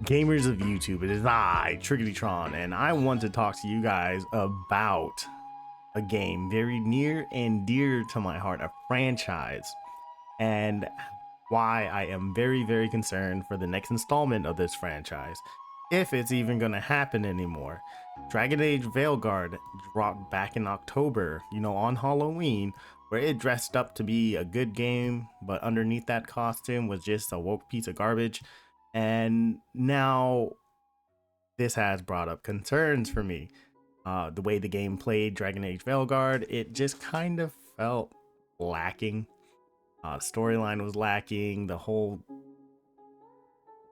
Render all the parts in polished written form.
Gamers of YouTube, it is I, Triggerytron, and I want to talk to you guys about a game very near and dear to my heart, a franchise, and why I am very, very concerned for the next installment of this franchise, if it's even going to happen anymore. Dragon Age Veilguard dropped back in October, on Halloween, where it dressed up to be a good game, but underneath that costume was just a woke piece of garbage. And now this has brought up concerns for me. The way the game played Dragon Age Veilguard, it just kind of felt lacking. Storyline was lacking. The whole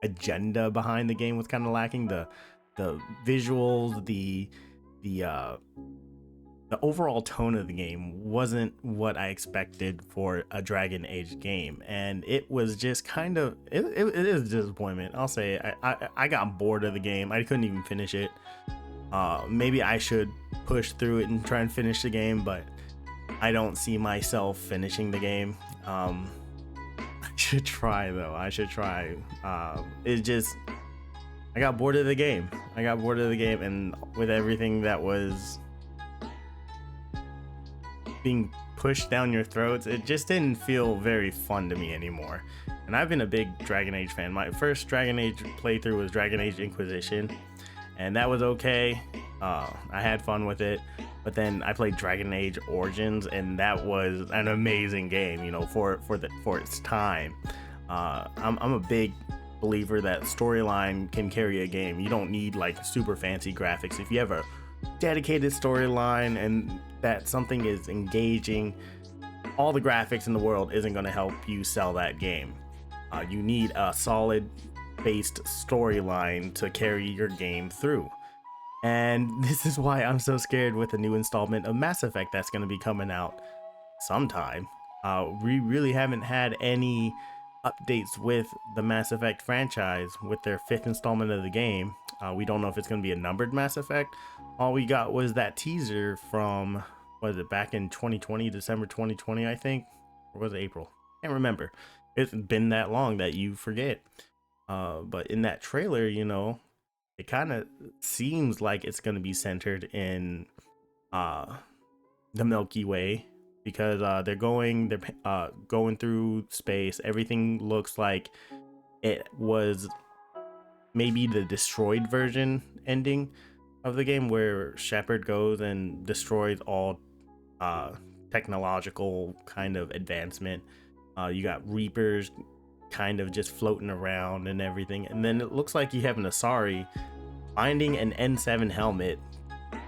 agenda behind the game was kind of lacking. The visuals, the overall tone of the game wasn't what I expected for a Dragon Age game, and it was just kind of it is a disappointment. I'll say I got bored of the game. I couldn't even finish it. Maybe I should push through it and try and finish the game, but I don't see myself finishing the game. I should try though. I should try. It just I got bored of the game. And with everything that was being pushed down your throats, it just didn't feel very fun to me anymore. And I've been a big Dragon Age fan. My first Dragon Age playthrough was Dragon Age Inquisition, and that was okay. I had fun with it, but then I played Dragon Age Origins, and that was an amazing game, for its time. I'm a big believer that storyline can carry a game. You don't need like super fancy graphics. If you have a dedicated storyline and that something is engaging, all the graphics in the world isn't going to help you sell that game. You need a solid based storyline to carry your game through. And this is why I'm so scared with the new installment of Mass Effect that's going to be coming out sometime. We really haven't had any updates with the Mass Effect franchise with their fifth installment of the game. We don't know if it's going to be a numbered Mass Effect. All we got was that teaser from, was it back in 2020, December 2020, I think? Or was it April? Can't remember. It's been that long that you forget. But in that trailer, it kind of seems like it's going to be centered in the Milky Way, because they're going through space. Everything looks like it was maybe the destroyed version ending of the game, where Shepard goes and destroys all technological kind of advancement. You got Reapers kind of just floating around and everything, and then it looks like you have an Asari finding an N7 helmet,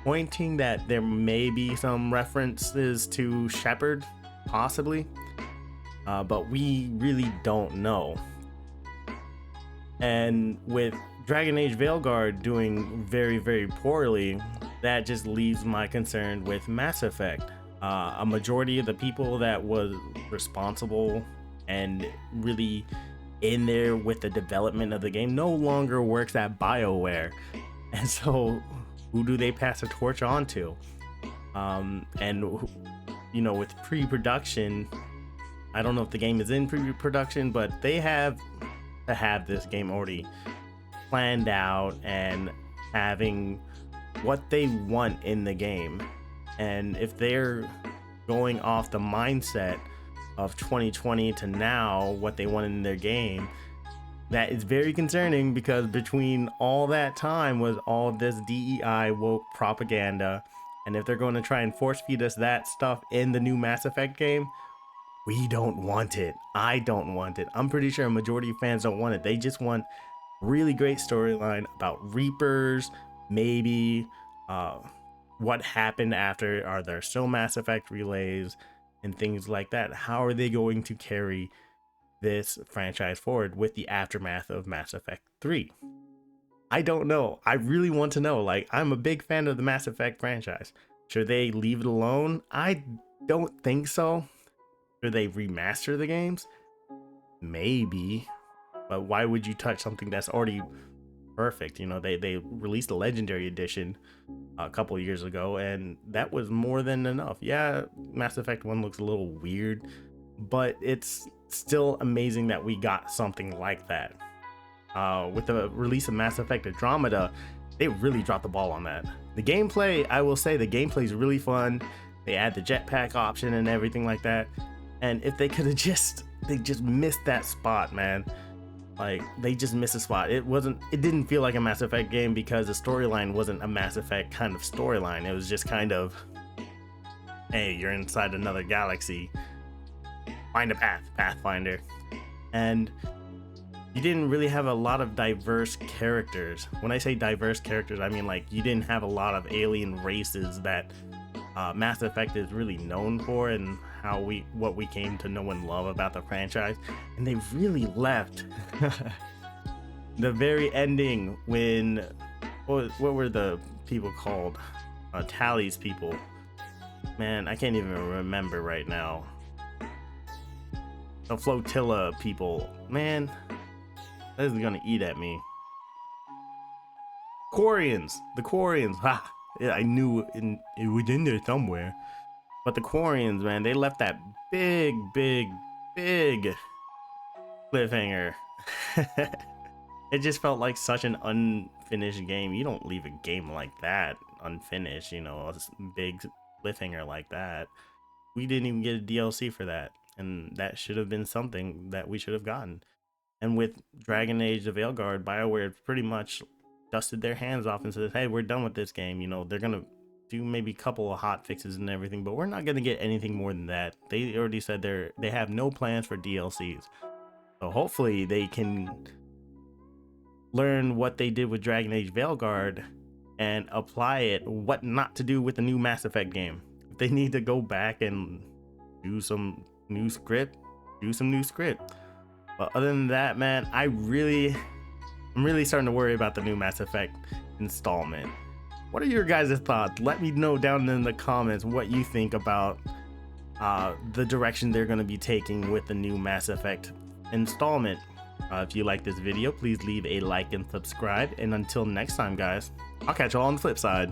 pointing that there may be some references to Shepard, possibly, but we really don't know. And with Dragon Age Veilguard doing very, very poorly, that just leaves my concern with Mass Effect. A majority of the people that was responsible and really in there with the development of the game no longer works at BioWare, and so who do they pass the torch on to? With pre-production, I don't know if the game is in pre-production, but they have to have this game already planned out and having what they want in the game. And if they're going off the mindset of 2020 to now, what they want in their game, that is very concerning, because between all that time was all this DEI woke propaganda. And if they're going to try and force feed us that stuff in the new Mass Effect game, we don't want it. I don't want it. I'm pretty sure a majority of fans don't want it. They just want really great storyline about Reapers, maybe what happened after. Are there still Mass Effect relays and things like that? How are they going to carry this franchise forward with the aftermath of Mass Effect 3? I don't know. I really want to know. Like, I'm a big fan of the Mass Effect franchise. Should they leave it alone? I don't think so. Should they remaster the games? Maybe. But why would you touch something that's already perfect? They released a Legendary Edition a couple years ago, and that was more than enough. Yeah, Mass Effect 1 looks a little weird, but it's still amazing that we got something like that. with the release of Mass Effect Andromeda, they really dropped the ball on that. The gameplay, I will say, the gameplay is really fun. They add the jetpack option and everything like that. And if they could have they just missed that spot, man. Like, they just missed a spot. It didn't feel like a Mass Effect game because the storyline wasn't a Mass Effect kind of storyline. It was just kind of, hey, you're inside another galaxy. Find a path, Pathfinder. And you didn't really have a lot of diverse characters. When I say diverse characters, I mean like you didn't have a lot of alien races that Mass Effect is really known for, and what we came to know and love about the franchise. And they really left the very ending when what were the people called? Tally's people. Man, I can't even remember right now. The flotilla people. Man, this is gonna eat at me. Quarians. The Quarians. Ha! Yeah, I knew it was in there somewhere. But the Quarians, man, they left that big cliffhanger. It just felt like such an unfinished game. You don't leave a game like that unfinished, you know, a big cliffhanger like that. We didn't even get a DLC for that, and that should have been something that we should have gotten. And with Dragon Age the Veilguard, BioWare pretty much dusted their hands off and said, hey, we're done with this game. You know, they're gonna do maybe a couple of hot fixes and everything, but we're not gonna get anything more than that. They already said they have no plans for DLCs. So hopefully they can learn what they did with Dragon Age Veilguard and apply it, what not to do with the new Mass Effect game. If they need to go back and do some new script, do some new script. But other than that, man, I'm really starting to worry about the new Mass Effect installment. What are your guys' thoughts? Let me know down in the comments what you think about the direction they're going to be taking with the new Mass Effect installment. If you like this video, please leave a like and subscribe. And until next time, guys, I'll catch you all on the flip side.